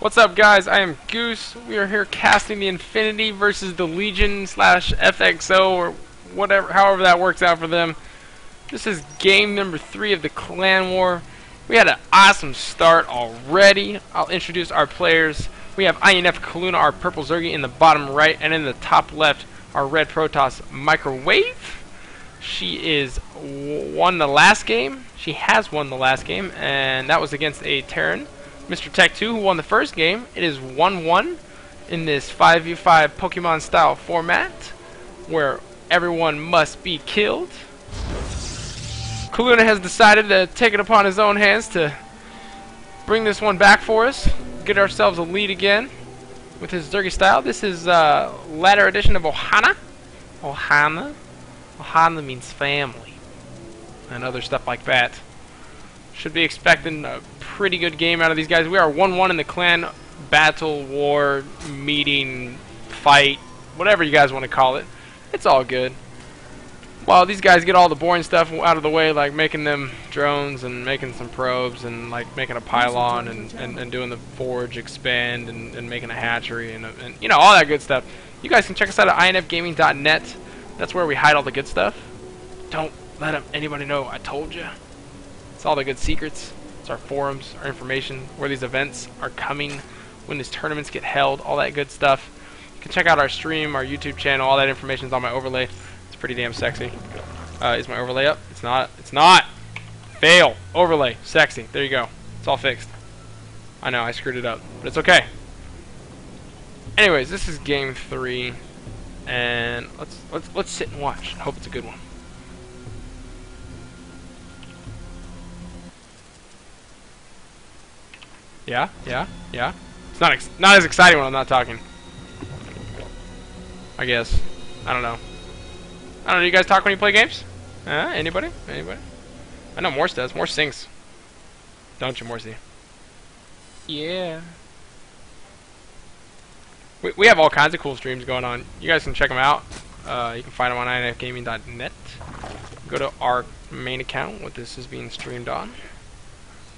What's up, guys? I am Goose. We are here casting the Infinity versus the Legion / FXO or whatever, however that works out for them. This is game number 3 of the Clan War. We had an awesome start already. I'll introduce our players. We have InfCaluna, our purple Zergy, in the bottom right, and in the top left, our red Protoss Microwave. She won the last game. She has won the last game, and that was against a Terran, Mr. Tech 2, who won the first game. It is 1-1 in this 5v5 Pokemon style format where everyone must be killed. Kaluna has decided to take it upon his own hands to bring this one back for us, get ourselves a lead again with his Zergy style. This is latter edition of Ohana. Ohana means family and other stuff like that. Should be expecting a pretty good game out of these guys. We are 1-1 in the clan battle, war, meeting, fight, whatever you guys want to call it. It's all good. While these guys get all the boring stuff out of the way, like making them drones and making some probes and like making a pylon and doing the forge expand and making a hatchery and you know, all that good stuff. You guys can check us out at infgaming.net. That's where we hide all the good stuff. Don't let anybody know I told you. It's all the good secrets. It's our forums, our information, where these events are coming, when these tournaments get held, all that good stuff. You can check out our stream, our YouTube channel. All that information is on my overlay. It's pretty damn sexy. Is my overlay up? It's not. It's not. Fail. Overlay. Sexy. There you go. It's all fixed. I know I screwed it up, but it's okay. Anyways, this is game 3, and let's sit and watch. I hope it's a good one. Yeah. It's not as exciting when I'm not talking. I guess. I don't know. You guys talk when you play games? Anybody? Anybody? I know Morse does. Morse sings. Don't you, Morsey? Yeah. We have all kinds of cool streams going on. You guys can check them out. You can find them on infgaming.net. Go to our main account, what this is being streamed on,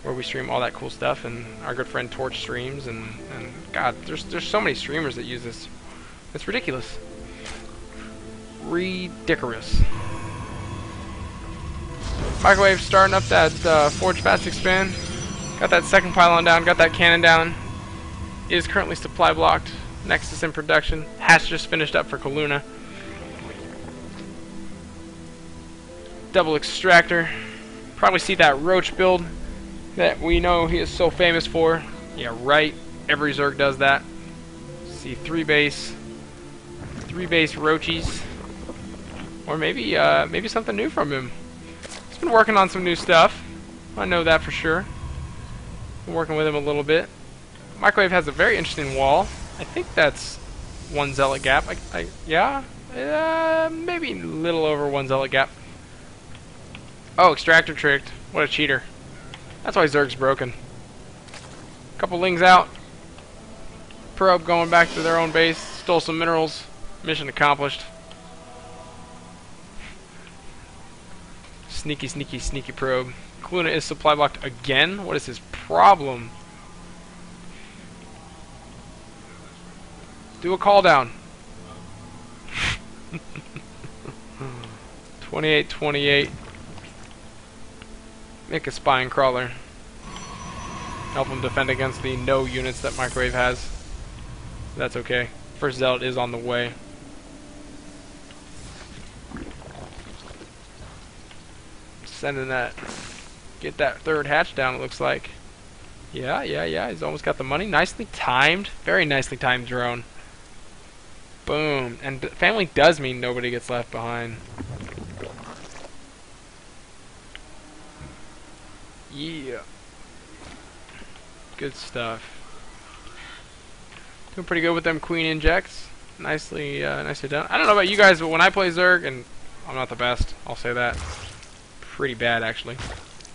where we stream all that cool stuff, and our good friend Torch streams, and God, there's so many streamers that use this. It's ridiculous. Ridiculous. Microwave starting up that Forge Fast Expand. Got that second pylon down, got that cannon down. It is currently supply blocked. Nexus in production. Hatch just finished up for Kaluna. Double extractor. Probably see that roach build that we know he is so famous for. Yeah, right. Every Zerg does that. See 3 base roachies, or maybe something new from him. He's been working on some new stuff. I know that for sure. Been working with him a little bit. Microwave has a very interesting wall. I think that's 1 zealot gap. Yeah, maybe a little over 1 zealot gap. Oh, extractor tricked. What a cheater. That's why Zerg's broken. Couple lings out. Probe going back to their own base. Stole some minerals. Mission accomplished. Sneaky probe. Kaluna is supply blocked again. What is his problem? Do a call down. 28-28. Make a spine crawler. Help him defend against the no units that Microwave has. That's okay. First zealot is on the way. Sending that. Get that third hatch down, it looks like. Yeah. He's almost got the money. Nicely timed. Very nicely timed drone. Boom. And family does mean nobody gets left behind. Yeah. Good stuff. Doing pretty good with them queen injects. Nicely done. I don't know about you guys, but when I play Zerg, and I'm not the best, I'll say that. Pretty bad, actually.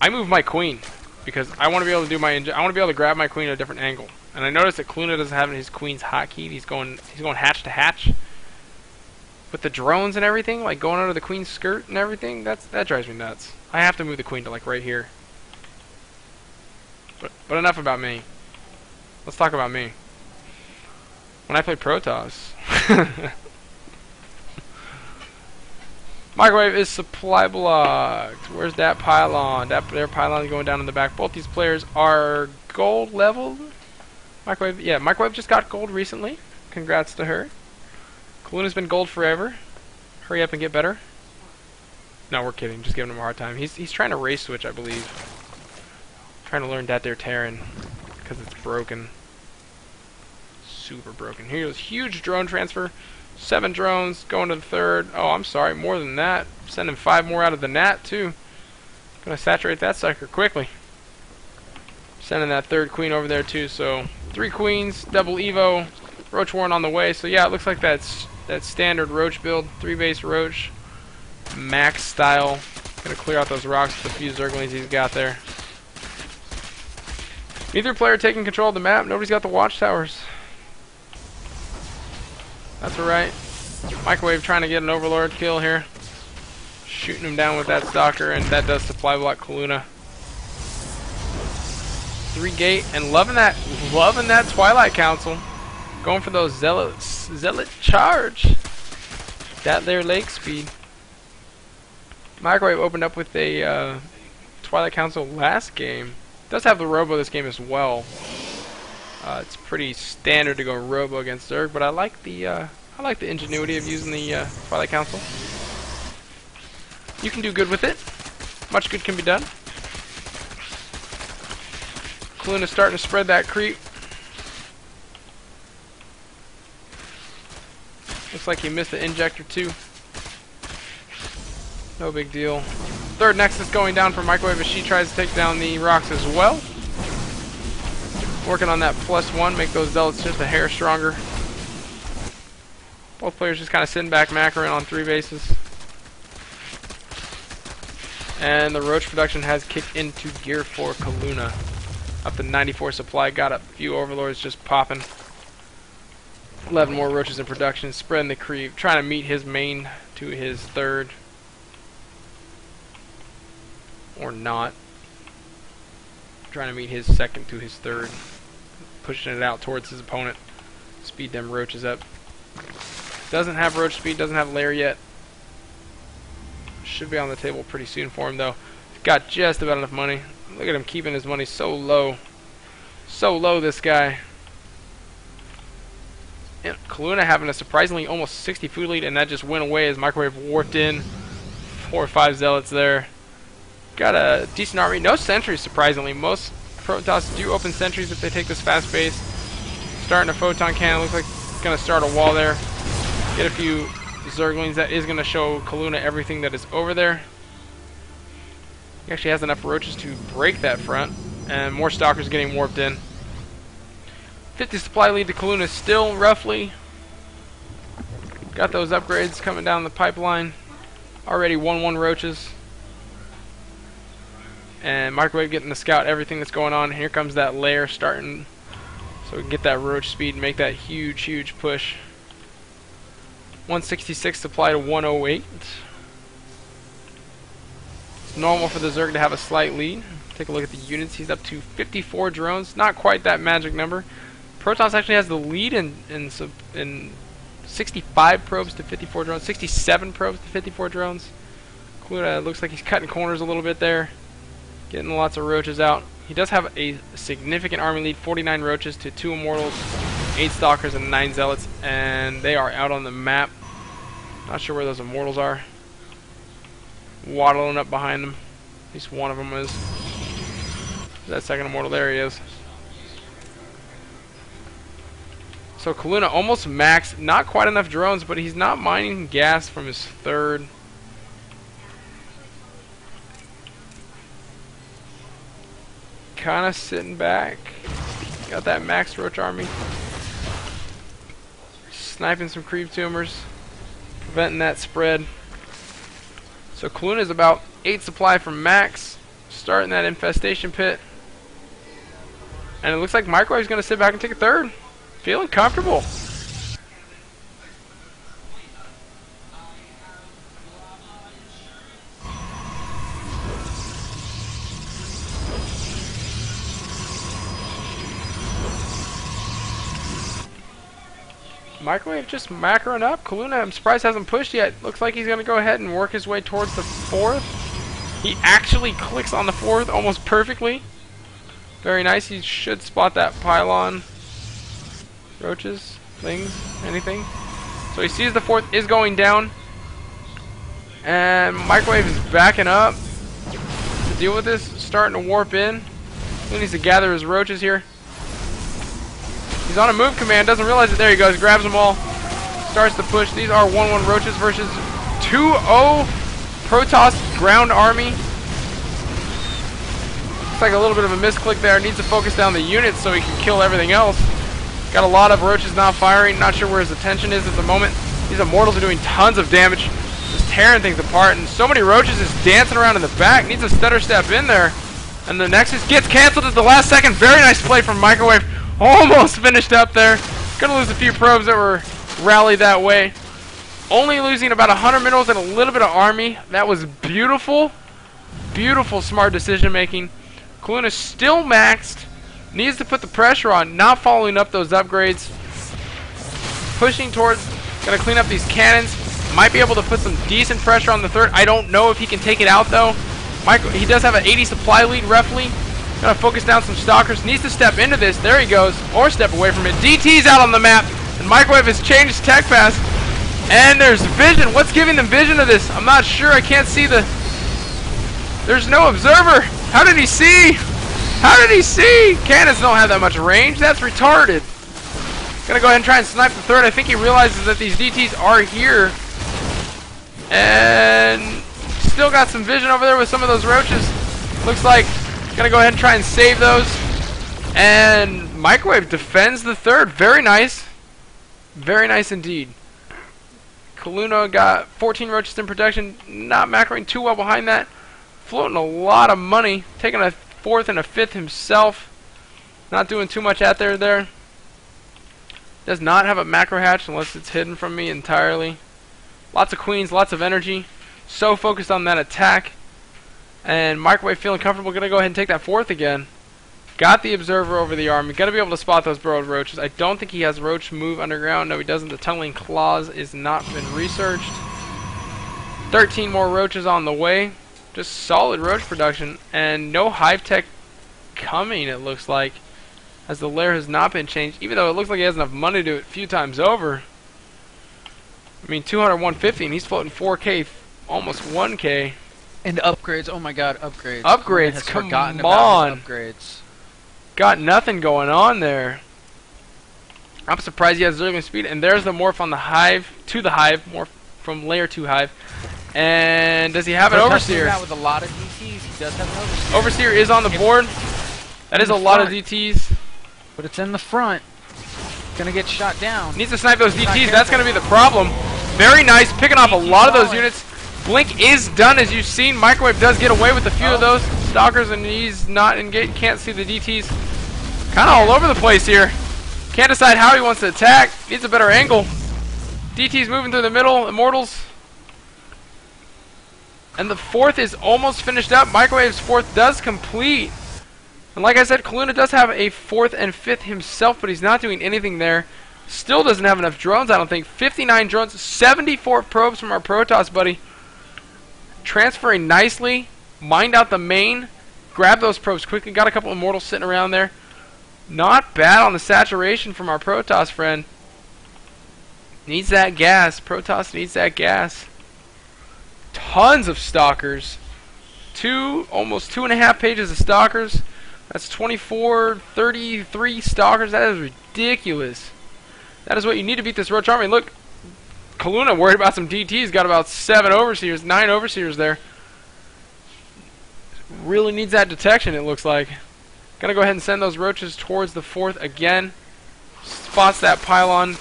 I move my queen because I want to be able to do my I want to be able to grab my queen at a different angle. And I noticed that Kaluna doesn't have his queen's hotkey. He's going hatch to hatch with the drones and everything, like going under the queen's skirt and everything. That drives me nuts. I have to move the queen to like right here. But enough about me. Let's talk about me. When I play Protoss, microwave is supply blocked. Where's that pylon? Their pylon is going down in the back. Both these players are gold leveled. Microwave, yeah, Microwave just got gold recently. Congrats to her. Kaluna's been gold forever. Hurry up and get better. No, we're kidding. Just giving him a hard time. He's trying to race switch, I believe. Trying to learn that there Terran because it's broken. Super broken. Here goes huge drone transfer. 7 drones going to the third. Oh, I'm sorry, more than that. Sending 5 more out of the Nat too. Gonna saturate that sucker quickly. Sending that third queen over there too. So 3 queens, double Evo, Roach Warren on the way. So yeah, it looks like that's that standard Roach build, 3 base Roach. Max style. Gonna clear out those rocks with a few Zerglings he's got there. Neither player taking control of the map. Nobody's got the watchtowers. That's alright. Microwave trying to get an Overlord kill here. Shooting him down with that Stalker, and that does supply block Kaluna. 3 gate, and loving that Twilight Council. Going for those Zealot charge. That there lake speed. Microwave opened up with a Twilight Council last game. Does have the Robo this game as well. It's pretty standard to go Robo against Zerg, but I like the ingenuity of using the Twilight Council. You can do good with it. Much good can be done. Kaluna's starting to spread that creep. Looks like he missed the injector too. No big deal. Third Nexus going down for Microwave as she tries to take down the rocks as well. Working on that +1, make those Zealots just a hair stronger. Both players just kind of sitting back, macroing on 3 bases. And the Roach production has kicked into gear for Kaluna. Up to 94 supply, got a few Overlords just popping. 11 more Roaches in production, spreading the creep, trying to meet his main to his third. Or not. Trying to meet his second to his third. Pushing it out towards his opponent. Speed them Roaches up. Doesn't have Roach speed, doesn't have Lair yet. Should be on the table pretty soon for him though. Got just about enough money. Look at him keeping his money so low. So low, this guy. And Kaluna having a surprisingly almost 60 food lead, and that just went away as Microwave warped in. 4 or 5 Zealots there. Got a decent army. No sentries, surprisingly. Most Protoss do open sentries if they take this fast pace. Starting a photon cannon. Looks like it's going to start a wall there. Get a few Zerglings. That is going to show Kaluna everything that is over there. He actually has enough Roaches to break that front. And more Stalkers getting warped in. 50 supply lead to Kaluna still, roughly. Got those upgrades coming down the pipeline. Already 1-1 Roaches. And Microwave getting to scout everything that's going on. Here comes that lair starting. So we can get that Roach speed and make that huge, huge push. 166 supply to 108. It's normal for the Zerg to have a slight lead. Take a look at the units. He's up to 54 drones. Not quite that magic number. Protoss actually has the lead in 65 probes to 54 drones. 67 probes to 54 drones. Kaluna looks like he's cutting corners a little bit there. Getting lots of Roaches out. He does have a significant army lead. 49 Roaches to 2 Immortals, 8 Stalkers, and 9 Zealots. And they are out on the map. Not sure where those Immortals are. Waddling up behind them. At least one of them is. That second Immortal, there he is. So Kaluna almost maxed. Not quite enough drones, but he's not mining gas from his third. Kind of sitting back. Got that max Roach army. Sniping some creep tumors. Preventing that spread. So Kaluna is about 8 supply from max. Starting that infestation pit. And it looks like Microwave's going to sit back and take a third. Feeling comfortable. Microwave just macroing up. Kaluna, I'm surprised hasn't pushed yet. Looks like he's going to go ahead and work his way towards the 4th. He actually clicks on the 4th almost perfectly. Very nice. He should spot that pylon. Roaches, things, anything. So he sees the 4th is going down. And Microwave is backing up to deal with this. Starting to warp in. He needs to gather his roaches here. He's on a move command, doesn't realize it. There he goes, grabs them all, starts to push. These are 1-1 roaches versus 2-0 Protoss ground army. Looks like a little bit of a misclick there. Needs to focus down the units so he can kill everything else. Got a lot of roaches not firing. Not sure where his attention is at the moment. These immortals are doing tons of damage, just tearing things apart. And so many roaches just dancing around in the back. Needs a stutter step in there. And the Nexus gets canceled at the last second. Very nice play from Microwave. Almost finished up there. Gonna lose a few probes that were rallied that way. Only losing about 100 minerals and a little bit of army. That was beautiful. Beautiful smart decision making. Kaluna still maxed. Needs to put the pressure on. Not following up those upgrades. Pushing towards. Gonna clean up these cannons. Might be able to put some decent pressure on the 3rd. I don't know if he can take it out though. He does have an 80 supply lead roughly. Gonna focus down some stalkers. Needs to step into this. There he goes. Or step away from it. DT's out on the map. And Microwave has changed tech pass. And there's vision. What's giving them vision of this? I'm not sure. I can't see the... There's no observer. How did he see? How did he see? Cannons don't have that much range. That's retarded. Gonna go ahead and try and snipe the 3rd. I think he realizes that these DTs are here. And still got some vision over there with some of those roaches. Looks like gonna go ahead and try and save those. And Microwave defends the 3rd. Very nice. Very nice indeed. Kaluna got 14 roaches in protection. Not macroing too well behind that. Floating a lot of money. Taking a 4th and a 5th himself. Not doing too much out there. Does not have a macro hatch unless it's hidden from me entirely. Lots of queens, lots of energy. So focused on that attack. And Microwave feeling comfortable. Gonna go ahead and take that 4th again. Got the observer over the army. Gonna be able to spot those burrowed roaches. I don't think he has roach move underground. No, he doesn't. The tunneling claws is not been researched. 13 more roaches on the way. Just solid roach production. And no hive tech coming, it looks like. As the lair has not been changed. Even though it looks like he has enough money to do it a few times over. I mean, 200, 150, and he's floating 4K, almost 1K. And upgrades, oh my god, upgrades. Upgrades, come on. Upgrades. Got nothing going on there. I'm surprised he has zero speed. And there's the morph on the hive, to the hive, morph from layer 2 hive. And does he have an overseer? With a lot of DTs, he does have an overseer. Overseer is on the board. That is a lot of DTs. But it's in the front. Gonna get shot down. Needs to snipe those DTs. That's gonna be the problem. Very nice, picking off a lot of those units. Blink is done, as you've seen. Microwave does get away with a few of those stalkers, and he's not engaged. Can't see the DTs. Kind of all over the place here. Can't decide how he wants to attack. Needs a better angle. DT's moving through the middle. Immortals. And the 4th is almost finished up. Microwave's 4th does complete. And like I said, Kaluna does have a 4th and 5th himself, but he's not doing anything there. Still doesn't have enough drones, I don't think. 59 drones, 74 probes from our Protoss buddy. Transferring nicely. Mined out the main. Grab those probes quickly. Got a couple of immortals sitting around there. Not bad on the saturation from our Protoss friend. Needs that gas. Protoss needs that gas. Tons of stalkers. Almost 2.5 pages of stalkers. That's 24, 33 stalkers. That is ridiculous. That is what you need to beat this roach army. Look, Kaluna worried about some DTs. Got about 9 overseers there. Really needs that detection, it looks like. Gonna go ahead and send those roaches towards the 4th again. Spots that pylon.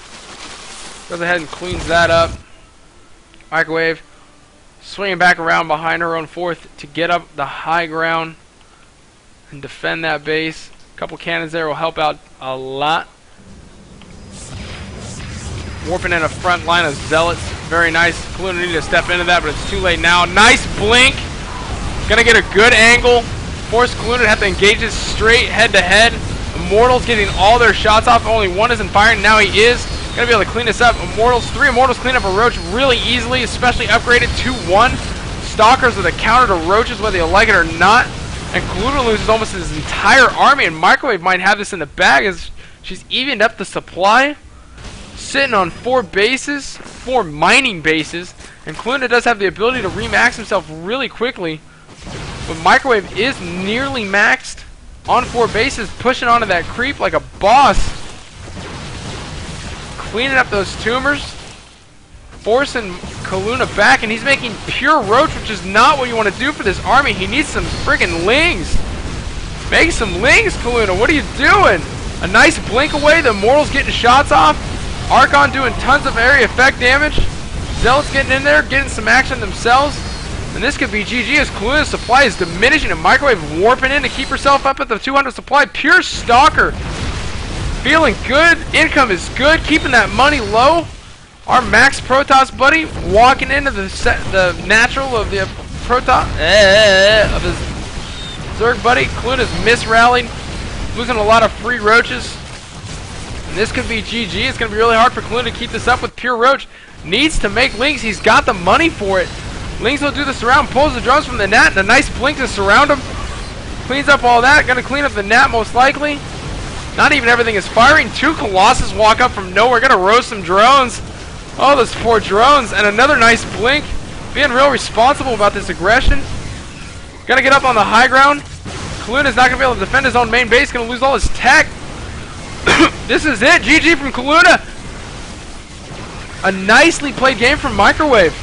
Goes ahead and cleans that up. Microwave swinging back around behind her own 4th to get up the high ground and defend that base. A couple cannons there will help out a lot. Warping in a front line of zealots. Very nice. Kaluna needed to step into that, but it's too late now. Nice blink. Gonna get a good angle. Force Kaluna to have to engage this straight head to head. Immortals getting all their shots off. Only one isn't firing. Now he is. Gonna be able to clean this up. Immortals, 3 Immortals clean up a Roach really easily, especially upgraded 2-1. Stalkers with a counter to Roaches, whether you like it or not. And Kaluna loses almost his entire army, and Microwave might have this in the bag as she's evened up the supply. Sitting on 4 bases, 4 mining bases, and Kaluna does have the ability to remax himself really quickly. But Microwave is nearly maxed on 4 bases, pushing onto that creep like a boss. Cleaning up those tumors, forcing Kaluna back, and he's making pure Roach, which is not what you want to do for this army. He needs some friggin' Lings. Make some Lings, Kaluna. What are you doing? A nice blink away. The Immortals getting shots off. Archon doing tons of area effect damage. Zealots getting in there, getting some action themselves. And this could be GG as Kaluna's supply is diminishing and Microwave warping in to keep herself up at the 200 supply. Pure Stalker. Feeling good. Income is good. Keeping that money low. Our Max Protoss buddy walking into the natural of the Protoss of his Zerg buddy. Kaluna's misrallied. Losing a lot of free Roaches. And this could be GG. It's going to be really hard for Kaluna to keep this up with pure Roach. Needs to make Lings. He's got the money for it. Lings will do the surround. Pulls the drones from the Nat. And a nice blink to surround him. Cleans up all that. Going to clean up the Nat most likely. Not even everything is firing. 2 Colossus walk up from nowhere. Going to roast some drones. Oh, those 4 drones. And another nice blink. Being real responsible about this aggression. Going to get up on the high ground. Kaluna's not going to be able to defend his own main base. Going to lose all his tech. This is it. GG from Kaluna. A nicely played game from Microwave.